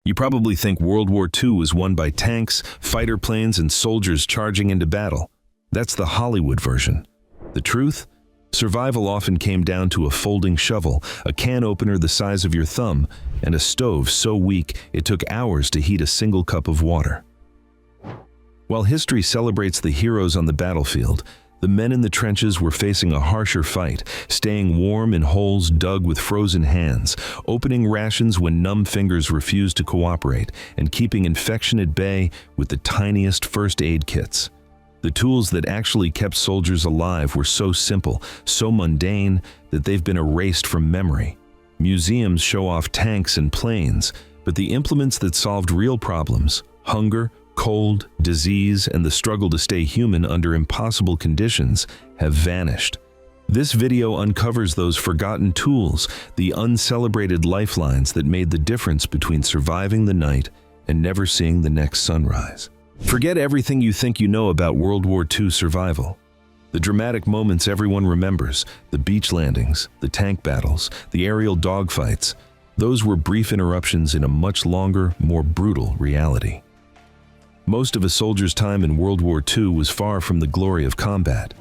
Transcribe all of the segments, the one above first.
You probably think World War II was won by tanks, fighter planes, and soldiers charging into battle. That's the Hollywood version. The truth? Survival often came down to a folding shovel, a can opener the size of your thumb, and a stove so weak it took hours to heat a single cup of water. While history celebrates the heroes on the battlefield, the men in the trenches were facing a harsher fight, staying warm in holes dug with frozen hands, opening rations when numb fingers refused to cooperate, and keeping infection at bay with the tiniest first aid kits. The tools that actually kept soldiers alive were so simple, so mundane, that they've been erased from memory. Museums show off tanks and planes, but the implements that solved real problems, hunger, cold, disease, and the struggle to stay human under impossible conditions, have vanished. This video uncovers those forgotten tools, the uncelebrated lifelines that made the difference between surviving the night and never seeing the next sunrise. Forget everything you think you know about World War II survival. The dramatic moments everyone remembers, the beach landings, the tank battles, the aerial dogfights, those were brief interruptions in a much longer, more brutal reality. Most of a soldier's time in World War II was far from the glory of combat.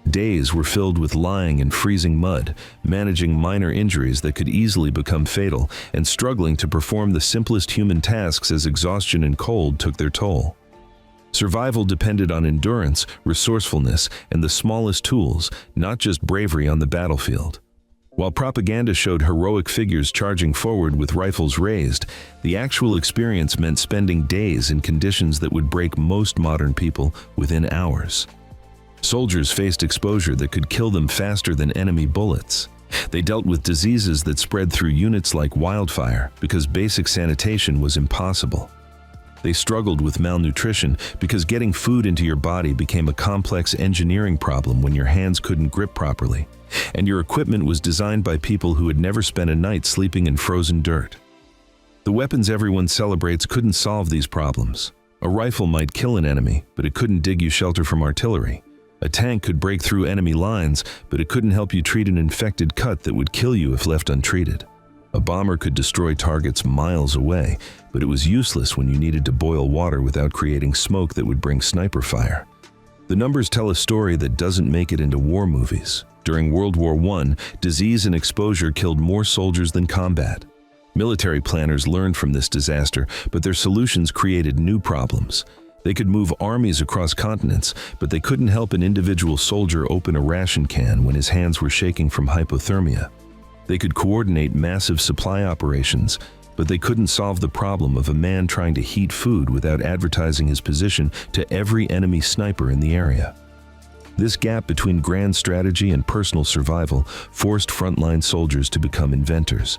Days were filled with lying in freezing mud, managing minor injuries that could easily become fatal, and struggling to perform the simplest human tasks as exhaustion and cold took their toll. Survival depended on endurance, resourcefulness, and the smallest tools, not just bravery on the battlefield. While propaganda showed heroic figures charging forward with rifles raised, the actual experience meant spending days in conditions that would break most modern people within hours. Soldiers faced exposure that could kill them faster than enemy bullets. They dealt with diseases that spread through units like wildfire because basic sanitation was impossible. They struggled with malnutrition because getting food into your body became a complex engineering problem when your hands couldn't grip properly, and your equipment was designed by people who had never spent a night sleeping in frozen dirt. The weapons everyone celebrates couldn't solve these problems. A rifle might kill an enemy, but it couldn't dig you shelter from artillery. A tank could break through enemy lines, but it couldn't help you treat an infected cut that would kill you if left untreated. A bomber could destroy targets miles away, but it was useless when you needed to boil water without creating smoke that would bring sniper fire. The numbers tell a story that doesn't make it into war movies. During World War I, disease and exposure killed more soldiers than combat. Military planners learned from this disaster, but their solutions created new problems. They could move armies across continents, but they couldn't help an individual soldier open a ration can when his hands were shaking from hypothermia. They could coordinate massive supply operations, but they couldn't solve the problem of a man trying to heat food without advertising his position to every enemy sniper in the area. This gap between grand strategy and personal survival forced frontline soldiers to become inventors.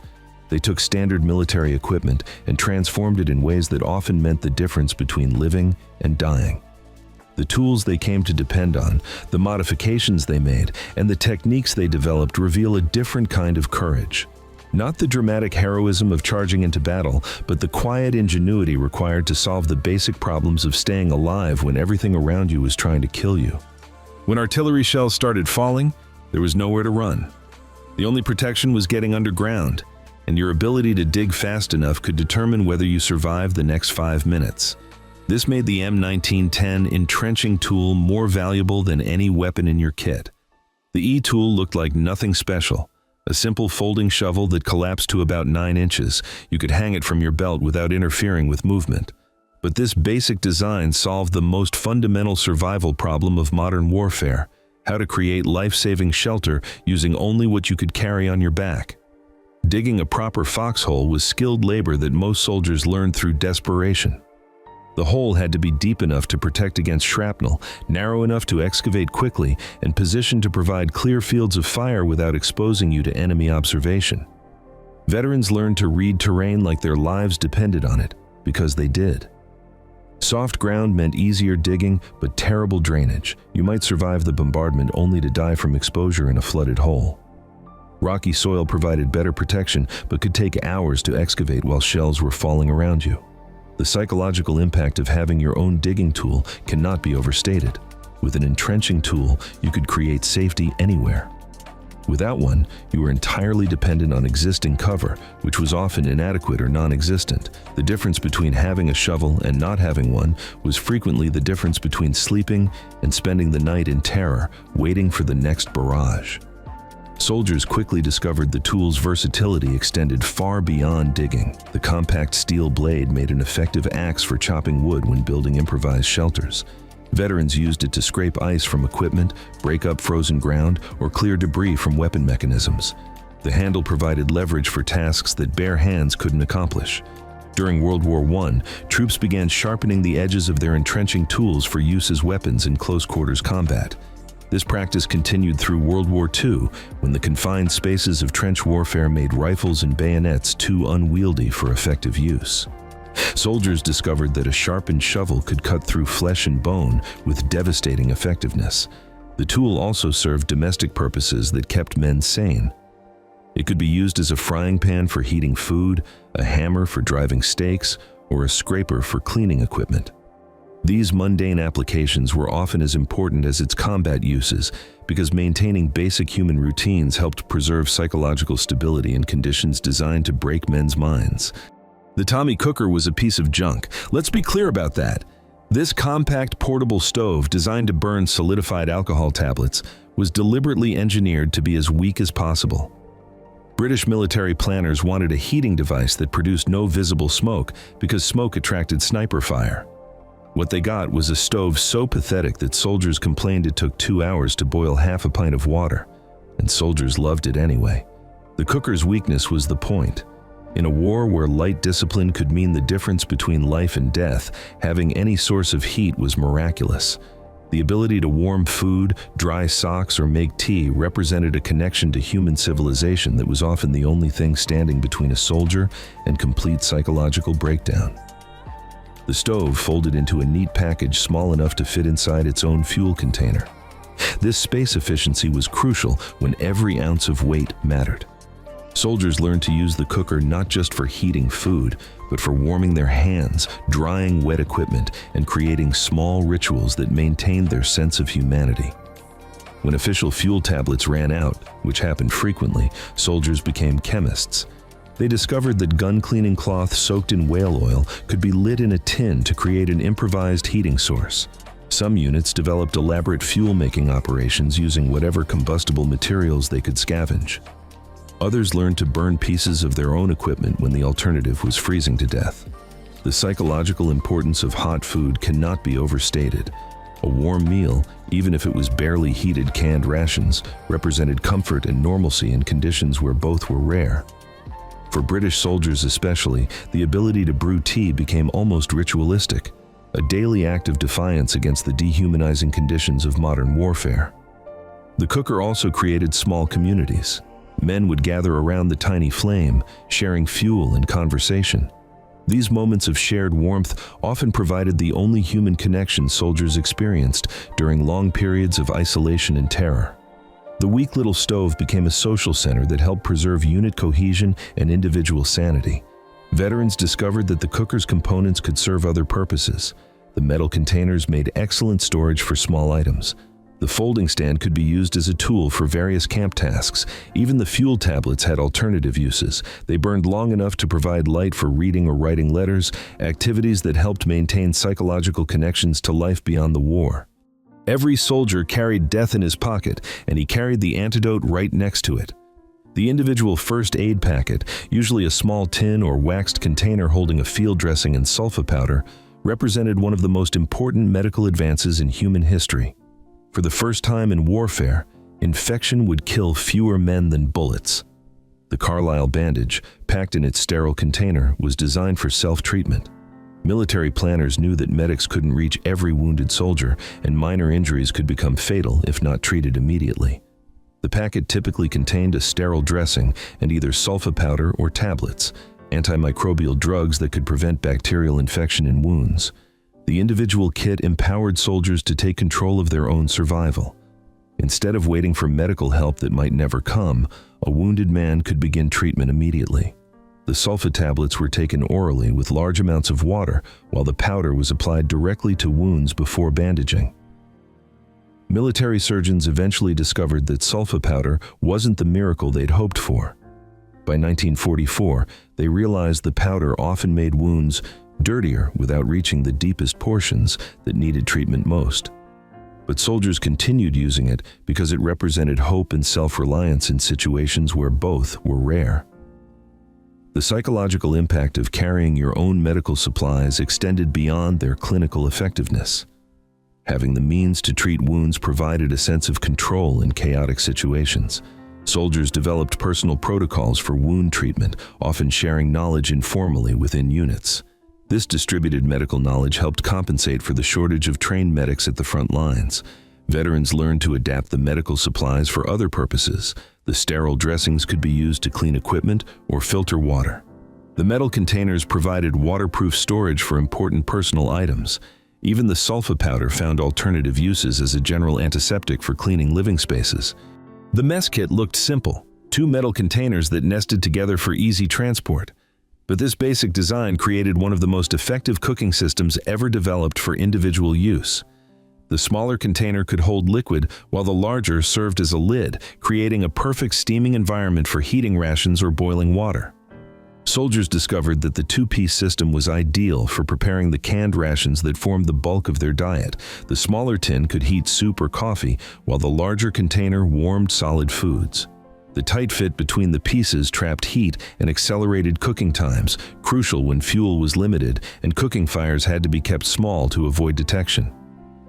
They took standard military equipment and transformed it in ways that often meant the difference between living and dying. The tools they came to depend on, the modifications they made, and the techniques they developed reveal a different kind of courage. Not the dramatic heroism of charging into battle, but the quiet ingenuity required to solve the basic problems of staying alive when everything around you was trying to kill you. When artillery shells started falling, there was nowhere to run. The only protection was getting underground, and your ability to dig fast enough could determine whether you survived the next 5 minutes. This made the M1910 entrenching tool more valuable than any weapon in your kit. The E-tool looked like nothing special, a simple folding shovel that collapsed to about 9 inches. You could hang it from your belt without interfering with movement. But this basic design solved the most fundamental survival problem of modern warfare: how to create life-saving shelter using only what you could carry on your back. Digging a proper foxhole was skilled labor that most soldiers learned through desperation. The hole had to be deep enough to protect against shrapnel, narrow enough to excavate quickly, and positioned to provide clear fields of fire without exposing you to enemy observation. Veterans learned to read terrain like their lives depended on it, because they did. Soft ground meant easier digging, but terrible drainage. You might survive the bombardment only to die from exposure in a flooded hole. Rocky soil provided better protection, but could take hours to excavate while shells were falling around you. The psychological impact of having your own digging tool cannot be overstated. With an entrenching tool, you could create safety anywhere. Without one, you were entirely dependent on existing cover, which was often inadequate or non-existent. The difference between having a shovel and not having one was frequently the difference between sleeping and spending the night in terror, waiting for the next barrage. Soldiers quickly discovered the tool's versatility extended far beyond digging. The compact steel blade made an effective axe for chopping wood when building improvised shelters. Veterans used it to scrape ice from equipment, break up frozen ground, or clear debris from weapon mechanisms. The handle provided leverage for tasks that bare hands couldn't accomplish. During World War I, troops began sharpening the edges of their entrenching tools for use as weapons in close-quarters combat. This practice continued through World War II, when the confined spaces of trench warfare made rifles and bayonets too unwieldy for effective use. Soldiers discovered that a sharpened shovel could cut through flesh and bone with devastating effectiveness. The tool also served domestic purposes that kept men sane. It could be used as a frying pan for heating food, a hammer for driving stakes, or a scraper for cleaning equipment. These mundane applications were often as important as its combat uses because maintaining basic human routines helped preserve psychological stability in conditions designed to break men's minds. The Tommy cooker was a piece of junk. Let's be clear about that. This compact portable stove designed to burn solidified alcohol tablets was deliberately engineered to be as weak as possible. British military planners wanted a heating device that produced no visible smoke because smoke attracted sniper fire. What they got was a stove so pathetic that soldiers complained it took 2 hours to boil half a pint of water, and soldiers loved it anyway. The cooker's weakness was the point. In a war where light discipline could mean the difference between life and death, having any source of heat was miraculous. The ability to warm food, dry socks, or make tea represented a connection to human civilization that was often the only thing standing between a soldier and complete psychological breakdown. The stove folded into a neat package small enough to fit inside its own fuel container. This space efficiency was crucial when every ounce of weight mattered. Soldiers learned to use the cooker not just for heating food, but for warming their hands, drying wet equipment, and creating small rituals that maintained their sense of humanity. When official fuel tablets ran out, which happened frequently, soldiers became chemists. They discovered that gun-cleaning cloth soaked in whale oil could be lit in a tin to create an improvised heating source. Some units developed elaborate fuel-making operations using whatever combustible materials they could scavenge. Others learned to burn pieces of their own equipment when the alternative was freezing to death. The psychological importance of hot food cannot be overstated. A warm meal, even if it was barely heated canned rations, represented comfort and normalcy in conditions where both were rare. For British soldiers especially, the ability to brew tea became almost ritualistic, a daily act of defiance against the dehumanizing conditions of modern warfare. The cooker also created small communities. Men would gather around the tiny flame, sharing fuel and conversation. These moments of shared warmth often provided the only human connection soldiers experienced during long periods of isolation and terror. The weak little stove became a social center that helped preserve unit cohesion and individual sanity. Veterans discovered that the cooker's components could serve other purposes. The metal containers made excellent storage for small items. The folding stand could be used as a tool for various camp tasks. Even the fuel tablets had alternative uses. They burned long enough to provide light for reading or writing letters, activities that helped maintain psychological connections to life beyond the war. Every soldier carried death in his pocket, and he carried the antidote right next to it. The individual first aid packet, usually a small tin or waxed container holding a field dressing and sulfa powder, represented one of the most important medical advances in human history. For the first time in warfare, infection would kill fewer men than bullets. The Carlisle bandage, packed in its sterile container, was designed for self-treatment. Military planners knew that medics couldn't reach every wounded soldier, and minor injuries could become fatal if not treated immediately. The packet typically contained a sterile dressing and either sulfa powder or tablets, antimicrobial drugs that could prevent bacterial infection in wounds. The individual kit empowered soldiers to take control of their own survival. Instead of waiting for medical help that might never come, a wounded man could begin treatment immediately. The sulfa tablets were taken orally with large amounts of water, while the powder was applied directly to wounds before bandaging. Military surgeons eventually discovered that sulfa powder wasn't the miracle they'd hoped for. By 1944, they realized the powder often made wounds dirtier without reaching the deepest portions that needed treatment most. But soldiers continued using it because it represented hope and self-reliance in situations where both were rare. The psychological impact of carrying your own medical supplies extended beyond their clinical effectiveness. Having the means to treat wounds provided a sense of control in chaotic situations. Soldiers developed personal protocols for wound treatment, often sharing knowledge informally within units. This distributed medical knowledge helped compensate for the shortage of trained medics at the front lines. Veterans learned to adapt the medical supplies for other purposes. The sterile dressings could be used to clean equipment or filter water. The metal containers provided waterproof storage for important personal items. Even the sulfa powder found alternative uses as a general antiseptic for cleaning living spaces. The mess kit looked simple, 2 metal containers that nested together for easy transport. But this basic design created one of the most effective cooking systems ever developed for individual use. The smaller container could hold liquid, while the larger served as a lid, creating a perfect steaming environment for heating rations or boiling water. Soldiers discovered that the 2-piece system was ideal for preparing the canned rations that formed the bulk of their diet. The smaller tin could heat soup or coffee, while the larger container warmed solid foods. The tight fit between the pieces trapped heat and accelerated cooking times, crucial when fuel was limited and cooking fires had to be kept small to avoid detection.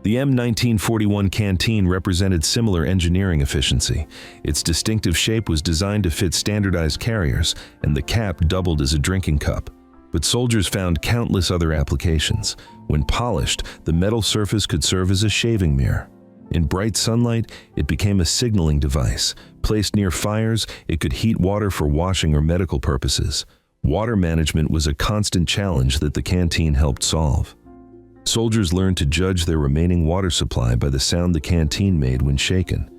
The M1941 canteen represented similar engineering efficiency. Its distinctive shape was designed to fit standardized carriers, and the cap doubled as a drinking cup. But soldiers found countless other applications. When polished, the metal surface could serve as a shaving mirror. In bright sunlight, it became a signaling device. Placed near fires, it could heat water for washing or medical purposes. Water management was a constant challenge that the canteen helped solve. Soldiers learned to judge their remaining water supply by the sound the canteen made when shaken.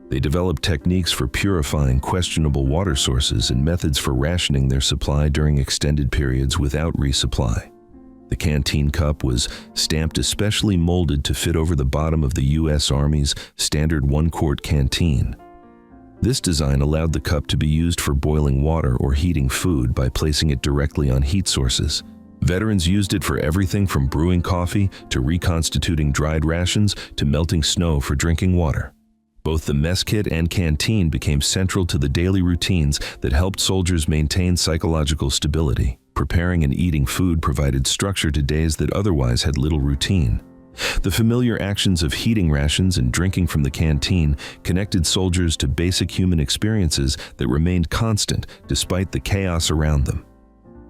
They developed techniques for purifying questionable water sources and methods for rationing their supply during extended periods without resupply. The canteen cup was stamped especially molded to fit over the bottom of the U.S. Army's standard 1-quart canteen. This design allowed the cup to be used for boiling water or heating food by placing it directly on heat sources. Veterans used it for everything from brewing coffee to reconstituting dried rations to melting snow for drinking water. Both the mess kit and canteen became central to the daily routines that helped soldiers maintain psychological stability. Preparing and eating food provided structure to days that otherwise had little routine. The familiar actions of heating rations and drinking from the canteen connected soldiers to basic human experiences that remained constant despite the chaos around them.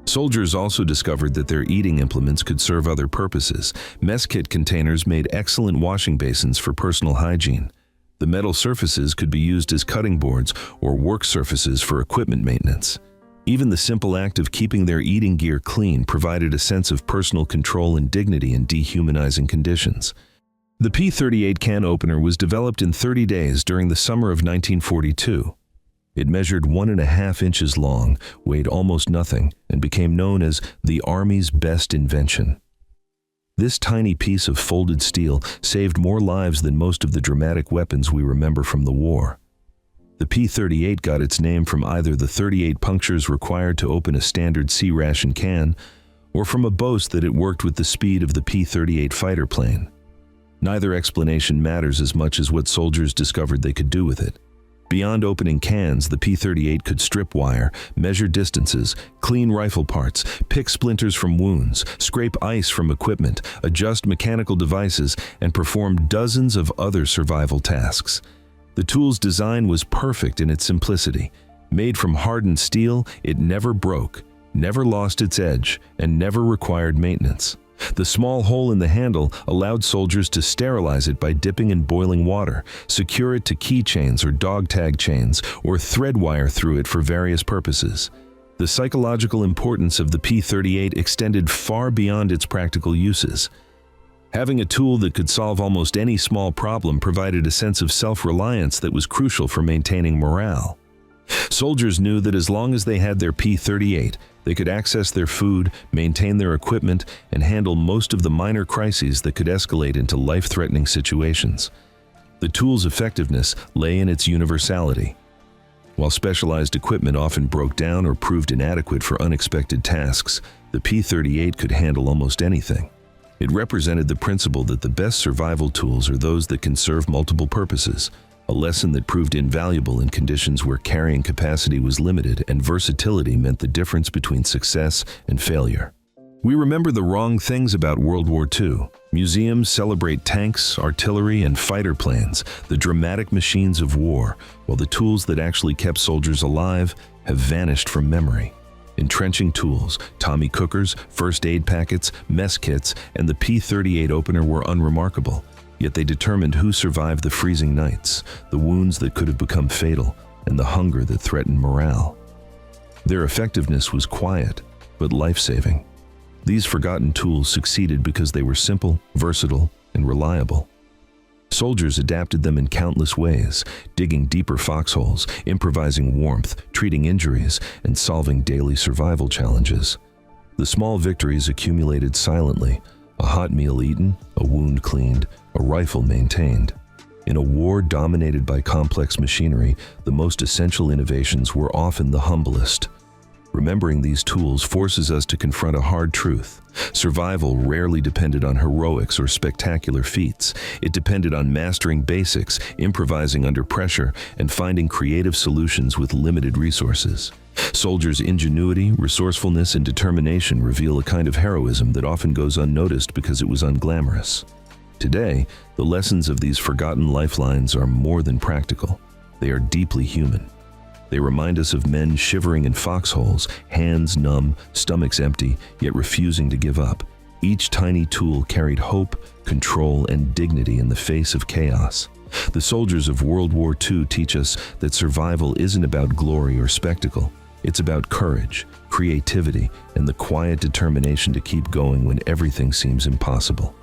Soldiers also discovered that their eating implements could serve other purposes. Mess kit containers made excellent washing basins for personal hygiene. The metal surfaces could be used as cutting boards or work surfaces for equipment maintenance. Even the simple act of keeping their eating gear clean provided a sense of personal control and dignity in dehumanizing conditions. The P-38 can opener was developed in 30 days during the summer of 1942. It measured 1.5 inches long, weighed almost nothing, and became known as the Army's best invention. This tiny piece of folded steel saved more lives than most of the dramatic weapons we remember from the war. The P-38 got its name from either the 38 punctures required to open a standard C ration can, or from a boast that it worked with the speed of the P-38 fighter plane. Neither explanation matters as much as what soldiers discovered they could do with it. Beyond opening cans, the P-38 could strip wire, measure distances, clean rifle parts, pick splinters from wounds, scrape ice from equipment, adjust mechanical devices, and perform dozens of other survival tasks. The tool's design was perfect in its simplicity. Made from hardened steel, it never broke, never lost its edge, and never required maintenance. The small hole in the handle allowed soldiers to sterilize it by dipping in boiling water, secure it to keychains or dog tag chains, or thread wire through it for various purposes. The psychological importance of the P-38 extended far beyond its practical uses. Having a tool that could solve almost any small problem provided a sense of self-reliance that was crucial for maintaining morale. Soldiers knew that as long as they had their P-38, they could access their food, maintain their equipment, and handle most of the minor crises that could escalate into life-threatening situations. The tool's effectiveness lay in its universality. While specialized equipment often broke down or proved inadequate for unexpected tasks, the P-38 could handle almost anything. It represented the principle that the best survival tools are those that can serve multiple purposes, a lesson that proved invaluable in conditions where carrying capacity was limited and versatility meant the difference between success and failure. We remember the wrong things about World War II. Museums celebrate tanks, artillery, and fighter planes, the dramatic machines of war, while the tools that actually kept soldiers alive have vanished from memory. Entrenching tools, Tommy cookers, first aid packets, mess kits, and the P-38 opener were unremarkable, yet they determined who survived the freezing nights, the wounds that could have become fatal, and the hunger that threatened morale. Their effectiveness was quiet, but life-saving. These forgotten tools succeeded because they were simple, versatile, and reliable. Soldiers adapted them in countless ways, digging deeper foxholes, improvising warmth, treating injuries, and solving daily survival challenges. The small victories accumulated silently: a hot meal eaten, a wound cleaned, a rifle maintained. In a war dominated by complex machinery, the most essential innovations were often the humblest. Remembering these tools forces us to confront a hard truth. Survival rarely depended on heroics or spectacular feats. It depended on mastering basics, improvising under pressure, and finding creative solutions with limited resources. Soldiers' ingenuity, resourcefulness, and determination reveal a kind of heroism that often goes unnoticed because it was unglamorous. Today, the lessons of these forgotten lifelines are more than practical. They are deeply human. They remind us of men shivering in foxholes, hands numb, stomachs empty, yet refusing to give up. Each tiny tool carried hope, control, and dignity in the face of chaos. The soldiers of World War II teach us that survival isn't about glory or spectacle. It's about courage, creativity, and the quiet determination to keep going when everything seems impossible.